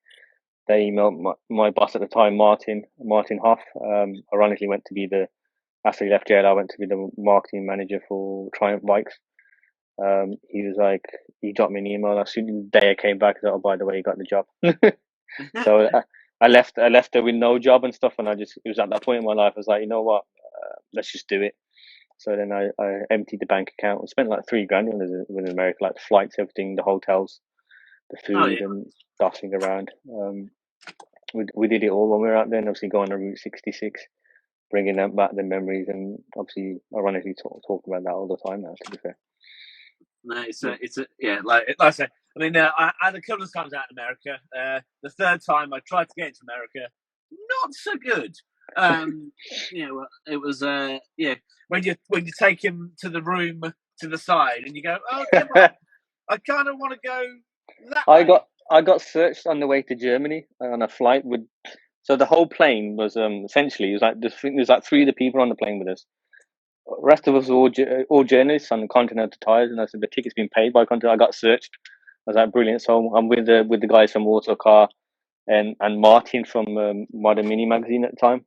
emailed my boss at the time, Martin Hoff. Ironically went to be after he left JLR, went to be the marketing manager for Triumph Bikes. He was like, he dropped me an email as soon as the day I came back. That, oh, by the way, you got the job. So I left there with no job and stuff, and it was at that point in my life I was like, you know what, let's just do it. So then I emptied the bank account. I spent like $3,000 when in America, like the flights, everything, the hotels, the food, and dossing around. We did it all when we were out there, and obviously going on Route 66, bringing them back the memories, and obviously ironically talk about that all the time now, to be fair. No, like I said, I mean, I had a couple of times out in America. The third time I tried to get into America, not so good. It was when you take him to the room to the side and you go, oh, come on, I kind of want to go that way. I got searched on the way to Germany on a flight with. So the whole plane was essentially, it was like there's like 3 of the people on the plane with us. The rest of us were all journalists on the Continental Tires, and I said the ticket's been paid by Continental. I got searched. I was like, brilliant. So I'm with the guys from Autocar and Martin from Modern Mini magazine at the time.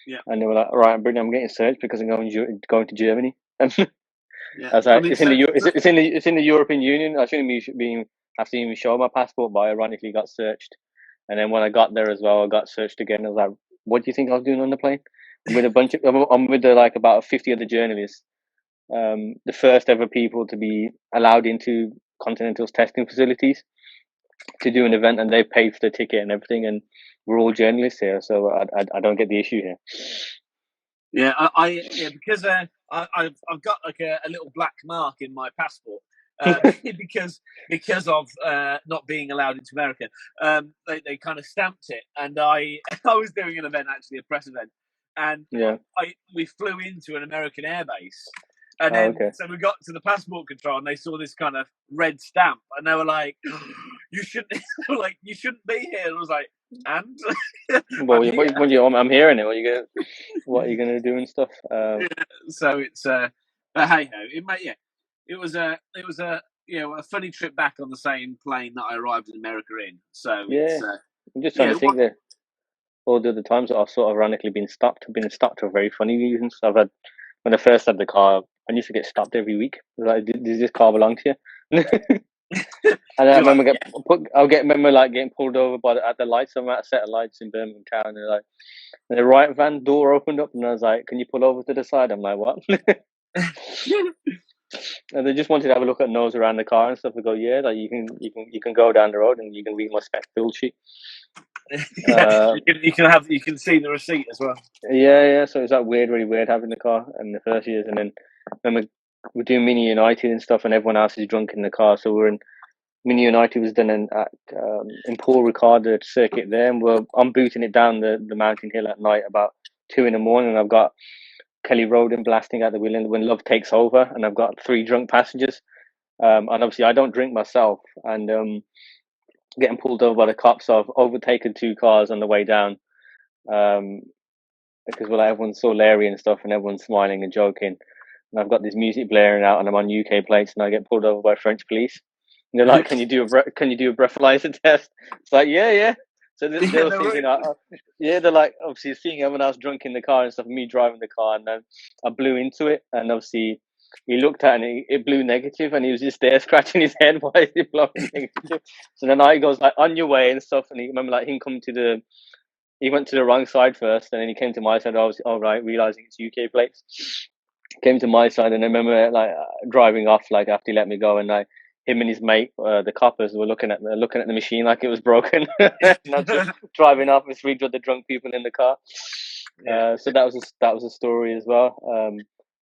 Yeah. And they were like, all right, brilliant. I'm getting searched because I'm going to Germany. Yeah. I was like, it's in the European Union. I shouldn't be have to even show my passport, but I ironically got searched. And then when I got there as well, I got searched again. I was like, what do you think I was doing on the plane? I'm with like about 50 other journalists. The first ever people to be allowed into Continental's testing facilities to do an event, and they paid for the ticket and everything. And we're all journalists here, so I don't get the issue here. Yeah, because I've got like a little black mark in my passport. because of not being allowed into America, they kind of stamped it, and I was doing an event, actually a press event, and we flew into an American airbase, and then so we got to the passport control, and they saw this kind of red stamp, and they were like, "You shouldn't be here." And I was like, "And well, I'm hearing it. What are you gonna do and stuff?" So it's but hey ho, it was a a funny trip back on the same plane that I arrived in America in. So I'm just trying to think that all the other times that I've sort of ironically been stopped for very funny reasons. When I first had the car, I used to get stopped every week. Like, does this car belong to you? And I remember getting pulled over at the lights. I'm at a set of lights in Birmingham town, and the right van door opened up, and I was like, "Can you pull over to the side?" I'm like, "What?" And they just wanted to have a look at nose around the car and stuff. I go, "Yeah, like you can go down the road and you can read my spec build sheet." You can see the receipt as well. Yeah. So it's like really weird having the car in the first years, and then when we're doing Mini United and stuff, and everyone else is drunk in the car. So we're in Mini United was done in Paul Ricard circuit there, and I'm booting it down the mountain hill at night about 2 a.m. and I've got Kelly Roden blasting out the wheel when Love takes over, and I've got 3 drunk passengers, and obviously I don't drink myself, and getting pulled over by the cops. So I've overtaken 2 cars on the way down, because everyone's so leery and stuff, and everyone's smiling and joking, and I've got this music blaring out, and I'm on UK plates, and I get pulled over by French police. And they're like, "Can you do a breathalyzer test?" It's like, yeah. So they were thinking, they're like, obviously seeing everyone else drunk in the car and stuff, me driving the car, and then I blew into it, and obviously he looked at it and it blew negative, and he was just there scratching his head, why is it blowing negative? So then he goes like, on your way and stuff, and he remember like him come he went to the wrong side first, and then he came to my side. I was realizing it's UK plates. Came to my side, and I remember driving off after he let me go, and him and his mate, the coppers, were looking at the machine like it was broken. And I'm just driving off with 3 other drunk people in the car. So that was a story as well.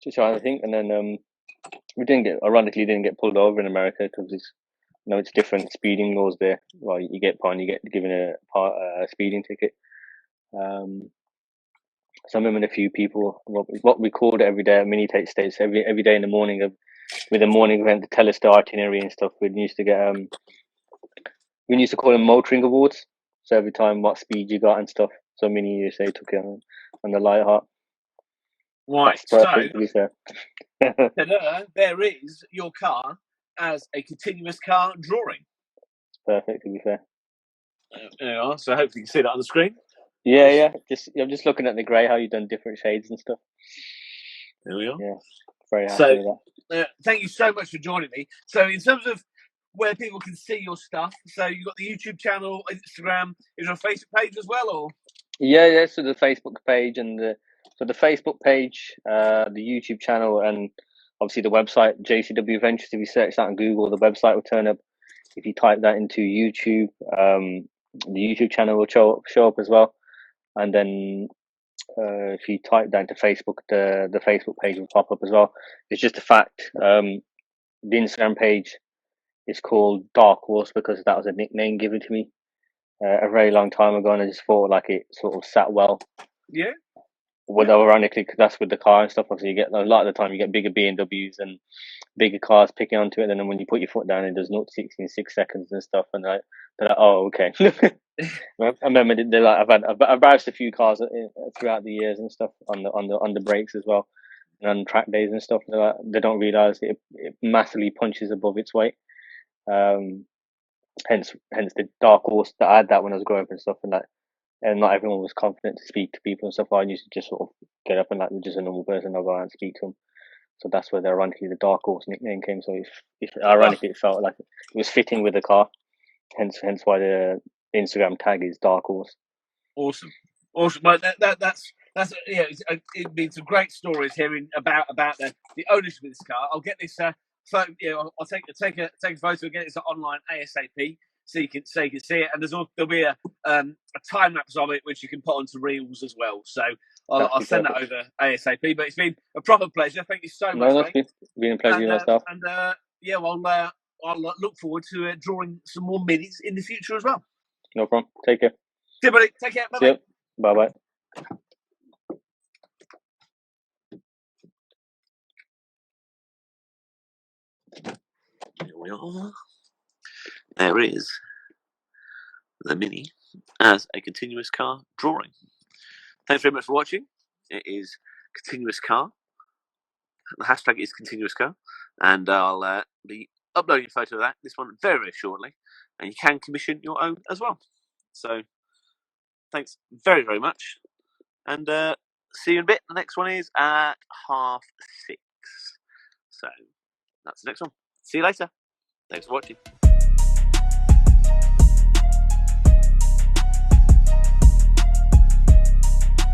Just trying to think, and then we didn't get pulled over in America because it's different speeding laws there. Well, you get given a speeding ticket. So I remember a few people, what we called it every day at Mini Take States, every day in the morning with a morning event to tell us the itinerary and stuff. We used to call them motoring awards. So every time what speed you got and stuff. So Mini USA took it on the light heart. Right. That's perfect, to be fair. There is your car as a continuous car drawing. It's perfect, to be fair. There you are. So hopefully you can see that on the screen. Yeah. I'm just looking at the grey, how you've done different shades and stuff. There we are. Yeah, very happy with that. Thank you so much for joining me. So in terms of where people can see your stuff, so you've got the YouTube channel, Instagram, is there a Facebook page as well, or? Yeah. So the Facebook page and So the Facebook page, the YouTube channel, and obviously the website, JCW Ventures. If you search that on Google, the website will turn up. If you type that into YouTube, the YouTube channel will show up as well. And then if you type that into Facebook, the Facebook page will pop up as well. It's just a fact. The Instagram page is called Dark Horse because that was a nickname given to me a very long time ago, and I just thought like it sort of sat well. Yeah. Well, ironically, because that's with the car and stuff. Obviously, you get a lot of the time you get bigger BMWs and bigger cars picking onto it, and then when you put your foot down, it does 0 to 60 in 6 seconds and stuff. And they're like, oh, okay. I remember they're like, I've browsed a few cars throughout the years and stuff on the brakes as well, and on track days and stuff. Like, they don't realize it massively punches above its weight. Hence the Dark Horse that I had that when I was growing up and stuff, and not everyone was confident to speak to people and stuff. I used to just sort of get up and like just a normal person, I'll go out and speak to them. So that's where ironically the Dark Horse nickname came. So if ironically it felt like it was fitting with the car, hence why the Instagram tag is Dark Horse. Awesome. Well, that's it been some great stories hearing about the ownership of this car. I'll get this photo. I'll take a photo and get this online ASAP. So you can see it, and there'll be a time lapse of it which you can put onto reels as well. So I'll send that over ASAP. But it's been a proper pleasure. Thank you so much. No, that's been a pleasure myself. And I'll look forward to drawing some more minis in the future as well. No problem. Take care. See you, buddy. Take care. Bye. Bye bye. Here we are. There is the Mini as a continuous car drawing. Thanks very much for watching. It is continuous car. The hashtag is continuous car, and I'll be uploading a photo of this one very, very shortly, and you can commission your own as well. So thanks very, very much, and see you in a bit. The next one is at 6:30. So that's the next one. See you later. Thanks for watching.